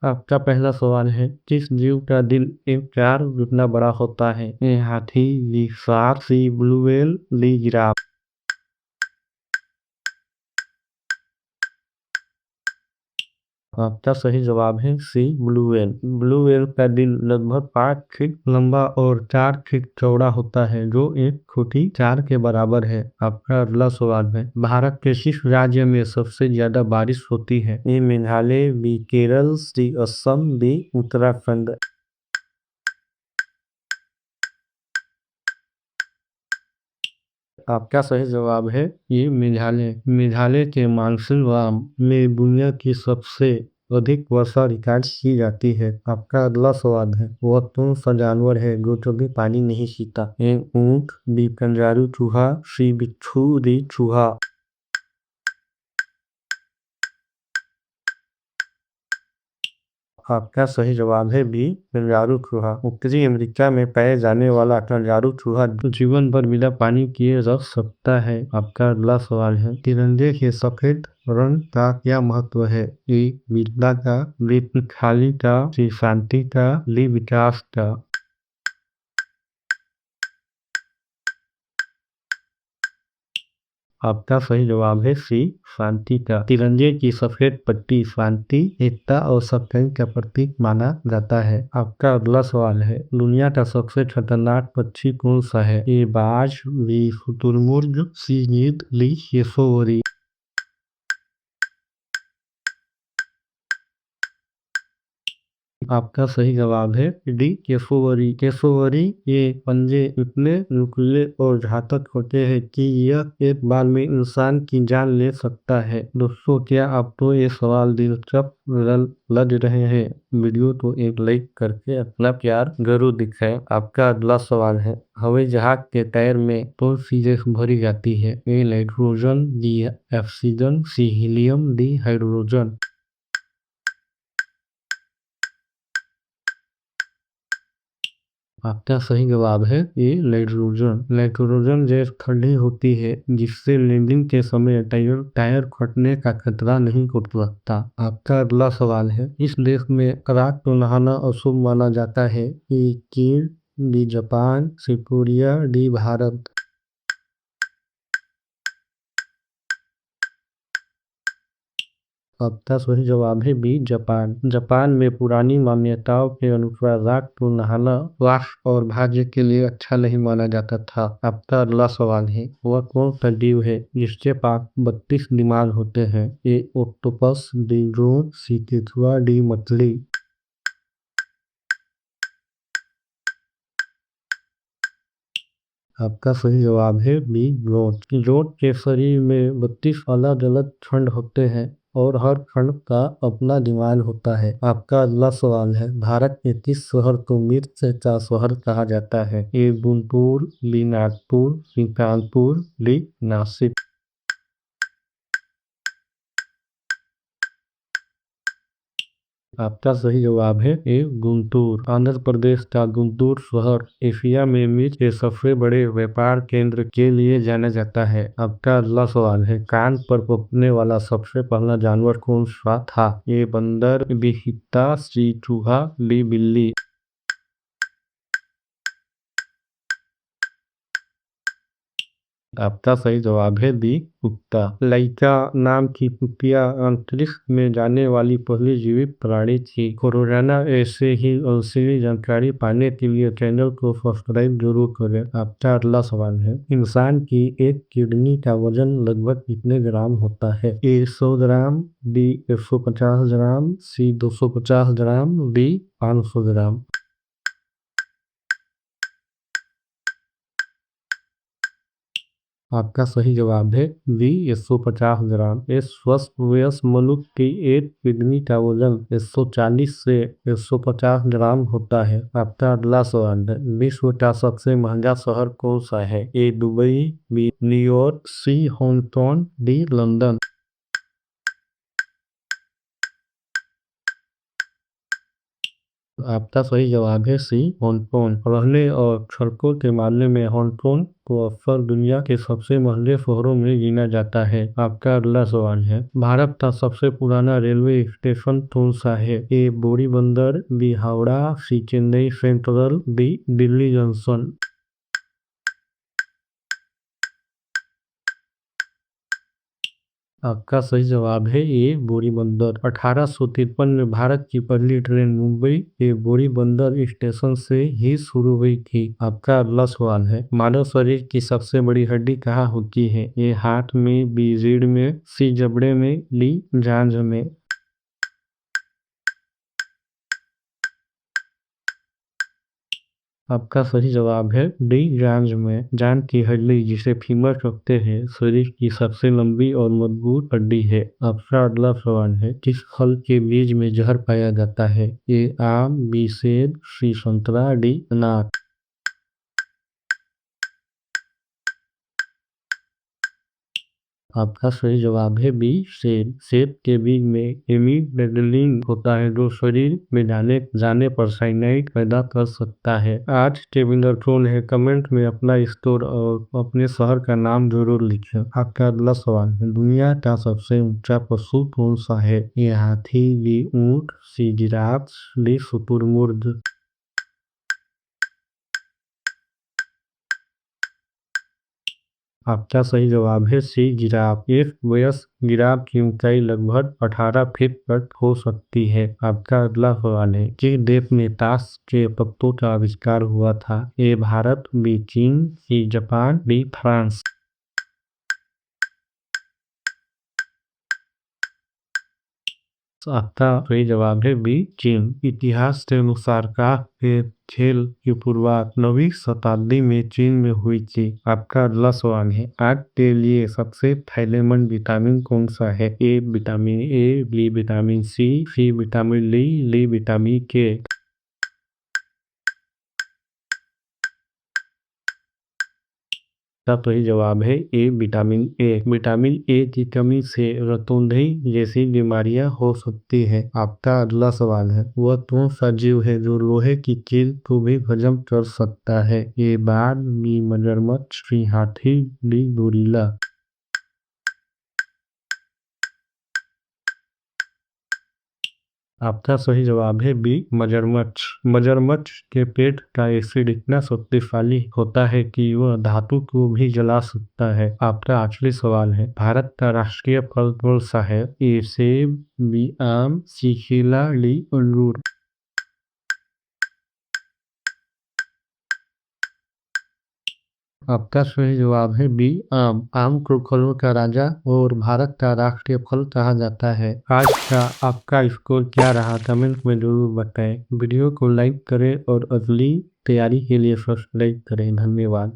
आपका पहला सवाल है, किस जीव का दिल एक कार जितना बड़ा होता है? ए हाथी, बी सांप, सी ब्लू व्हेल, डी जिराफ। आपका सही जवाब है सी ब्लू व्हेल। ब्लू व्हेल का दिल लगभग 5 फीट लंबा और 4 फीट चौड़ा होता है, जो एक छोटी कार के बराबर है। आपका अगला सवाल है, भारत के किस राज्य में सबसे ज्यादा बारिश होती है? ए मेघालय, बी केरल, सी असम, डी उत्तराखंड। आपका सही जवाब है ये मेघालय। मेघालय के मानसून में दुनिया की सबसे अधिक वर्षा रिकॉर्ड की जाती है। आपका अगला सवाल है, वह कौन सा जानवर है जो कभी पानी नहीं पीता? ए ऊंट, बी कंगारू चूहा, सी बिच्छू, डी चूहा। आपका सही जवाब है बी कंगारू चूहा। उत्तरी अमेरिका में पाए जाने वाला कंगारू चूहा जीवन भर बिना पानी पिए रह सकता है। आपका अगला सवाल है, तिरंगे के सफेद रंग का क्या महत्व है? ए वीरता का, बी खुशहाली का, सी शांति का, डी विकास का। आपका सही जवाब है सी शांति का। तिरंगे की सफेद पट्टी शांति, एकता और सच्चाई का प्रतीक माना जाता है। आपका अगला सवाल है, दुनिया का सबसे खतरनाक पक्षी कौन सा है? ए बाज, बी शुतुरमुर्ग, सी गिद्ध, डी केसोवरी। आपका सही जवाब है डी केसोवरी। केसोवरी ये पंजे इतने नुकीले और घातक होते हैं कि यह एक बार में इंसान की जान ले सकता है। दोस्तों, क्या आपको ये सवाल दिलचस्प लग रहे हैं? वीडियो को एक लाइक करके अपना प्यार जरूर दिखाएं। आपका अगला सवाल है, हवाई जहाज के टायर में कौन सी गैस भरी जाती है? A nitrogen, B oxygen, C helium, D hydrogen. आपका सही जवाब है ये नाइट्रोजन। नाइट्रोजन गैस ठंडी होती है, जिससे लैंडिंग के समय टायर टायर फटने का खतरा नहीं हो सकता। आपका अगला सवाल है, इस देश में रात को नहाना अशुभ माना जाता है? ए चीन, बी जापान, सी कोरिया, डी भारत। आपका सही जवाब है बी जापान। जापान में पुरानी मान्यताओं के अनुसार रात को नहाना स्वास्थ्य और भाग्य के लिए अच्छा नहीं माना जाता था। आपका अगला सवाल है, वह कौन सा जीव है जिसके पास 32 दिमाग होते हैं? ए ऑक्टोपस, डी ड्रोन, सी केचुआ, डी मछली। आपका सही जवाब है बी जोत। जोत के शरीर में 32 अलग अलग खंड होते हैं और हर खंड का अपना दिमाग होता है। आपका अगला सवाल है, भारत के किस शहर को मिर्च का शहर कहा जाता है? ए गुंटूर, बी नागपुर, सी कानपुर, डी नासिक। आपका सही जवाब है ए गुंटूर। आंध्र प्रदेश का गुंटूर शहर एशिया में मिर्च के सबसे बड़े व्यापार केंद्र के लिए जाना जाता है। आपका अगला सवाल है, कान पर पकड़ने वाला सबसे पहला जानवर कौन सा था? ए बंदर, बी चीता, सी चूहा, डी बिल्ली। आपका सही जवाब है बी कुत्ता। लाइका नाम की कुतिया अंतरिक्ष में जाने वाली पहली जीवित प्राणी थी। रोजाना ऐसे ही असली जानकारी पाने के लिए चैनल को सब्सक्राइब जरूर करें। आपका अगला सवाल है, इंसान की एक किडनी का वजन लगभग कितने ग्राम होता है? ए 100 ग्राम, बी 150 ग्राम, सी 250 ग्राम, डी 500 ग्राम। आपका सही जवाब है बी 150 ग्राम। इस स्वस्थ वयस्क मनुष्य की एक किडनी का वजन 140 से 150 ग्राम होता है। आपका अगला सवाल है, विश्व का सबसे महंगा शहर कौन सा है? ए दुबई, बी न्यूयॉर्क, सी हांगकांग, डी लंदन। आपका सही जवाब है सी, हांगकांग। पढ़ने और सड़कों के मामले में हांगकांग को अक्सर दुनिया के सबसे महंगे शहरों में गिना जाता है। आपका अगला सवाल है, भारत का सबसे पुराना रेलवे स्टेशन कौन सा है? A Boribunder, B Howrah, C Chennai central, D Delhi junction. आपका सही जवाब है ये बोरीबंदर। 1853 में भारत की पहली ट्रेन मुंबई के बोरीबंदर स्टेशन से ही शुरू हुई थी। आपका अगला सवाल है, मानव शरीर की सबसे बड़ी हड्डी कहाँ होती है? ए हाथ में, बी रीढ़ में, सी जबड़े में, डी जांघ में। आपका सही जवाब है डी जांघ में। जांघ की हड्डी, जिसे फीमर कहते हैं, शरीर की सबसे लंबी और मजबूत हड्डी है। आपका अगला सवाल है, किस फल के बीज में जहर पाया जाता है? ए आम, बी सेब, सी संतरा, डी अनार। आपका सही जवाब है बी सेब। सेब के बीज में एमिग्डालिन होता है, जो शरीर में जाने पर साइनाइड पैदा कर सकता है। आज के विनर कौन है? कमेंट में अपना स्टोर और अपने शहर का नाम जरूर लिखें। आपका अगला सवाल है, दुनिया का सबसे ऊंचा पशु कौन सा है? ये हाथी, बी ऊंट, सी जिराफ, डी शुतुरमुर्ग। आपका सही जवाब है सी जिराफ। एक वयस्क जिराफ की ऊंचाई लगभग 18 फीट तक हो सकती है। आपका अगला सवाल है, किस देश में ताश के पत्तों का आविष्कार हुआ था? ए भारत, बी चीन, सी जापान, डी फ्रांस। आपका सही जवाब है बी चीन। इतिहास के अनुसार काह के खेल की शुरुआत 9वीं शताब्दी में चीन में हुई थी। आपका अगला सवाल है, आंख के लिए सबसे फायदेमंद विटामिन कौन सा है? A vitamin A, B vitamin C vitamin D vitamin K. इसका सही जवाब है ए विटामिन ए। विटामिन ए की कमी से रतौंधी जैसी बीमारियां हो सकती है। आपका अगला सवाल है, वह कौन सा जीव है जो लोहे की कील को भी हजम कर सकता है? ए बाघ, बी मगरमच्छ, सी हाथी, डी गोरिल्ला। आपका सही जवाब है बी मगरमच्छ। मगरमच्छ के पेट का एसिड इतना शक्तिशाली होता है कि वह धातु को भी जला सकता है। आपका आखिरी सवाल है, भारत का राष्ट्रीय फल कौन सा है? ए सेब, बी आम, सी केला, डी अंगूर। आपका सही जवाब है बी आम। आम को फलों का राजा और भारत का राष्ट्रीय फल कहा जाता है। आज का आपका स्कोर क्या रहा, कमेंट में जरूर बताएं। वीडियो को लाइक करें और अगली तैयारी के लिए सब्सक्राइब करें। धन्यवाद।